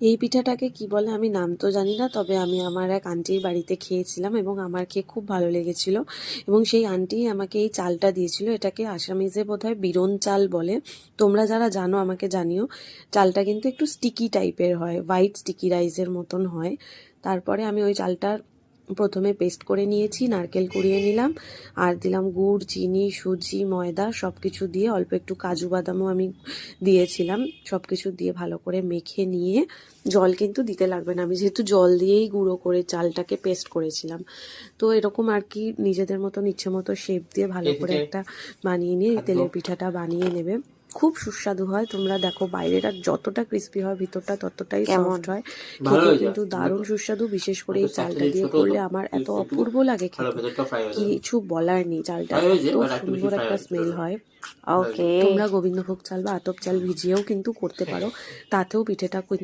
এই পিঠাটাকে কি বলে আমি নাম তো জানি না, তবে আমি আমার এক আন্টির বাড়িতে খেয়েছিলাম এবং আমার খেয়ে খুব ভালো লেগেছিল। এবং সেই আন্টি আমাকে এই চালটা দিয়েছিল, এটাকে আসামিজে বোধহয় বিরন চাল বলে। তোমরা যারা জানো আমাকে জানিও। চালটা কিন্তু একটু স্টিকি টাইপের হয়, হোয়াইট স্টিকি রাইসের মতন হয়। তারপরে আমি ওই চালটার প্রথমে পেস্ট করে নিয়েছি, নারকেল কুড়িয়ে নিলাম, আর দিলাম গুড়, চিনি, সুজি, ময়দা সব কিছু দিয়ে, অল্প একটু কাজু বাদামও আমি দিয়েছিলাম। সব কিছু দিয়ে ভালো করে মেখে নিয়ে, জল কিন্তু দিতে লাগবে না, আমি যেহেতু জল দিয়েই গুঁড়ো করে চালটাকে পেস্ট করেছিলাম। তো এরকম আর কি নিজেদের মতন ইচ্ছে মতো শেপ দিয়ে ভালো করে একটা বানিয়ে নিয়ে তেলের পিঠাটা বানিয়ে নেবে। খুব সুস্বাদু হয়। তোমরা দেখো বাইরেটা যতটা ক্রিস্পি হয় ভিতরটা ততটাই সফট হয়, খেতে কিন্তু দারুণ সুস্বাদু। বিশেষ করে এই চালটা দিয়ে করলে আমার এত অপূর্ব লাগে খেতে, কিছু বলার নেই। চালটা এত সুন্দর একটা স্মেল হয়। ওকে। তোমরা গোবিন্দভোগ চাল বা আতপ চাল ভিজিয়েও কিন্তু করতে পারো, তাতেও পিঠেটা কিন্তু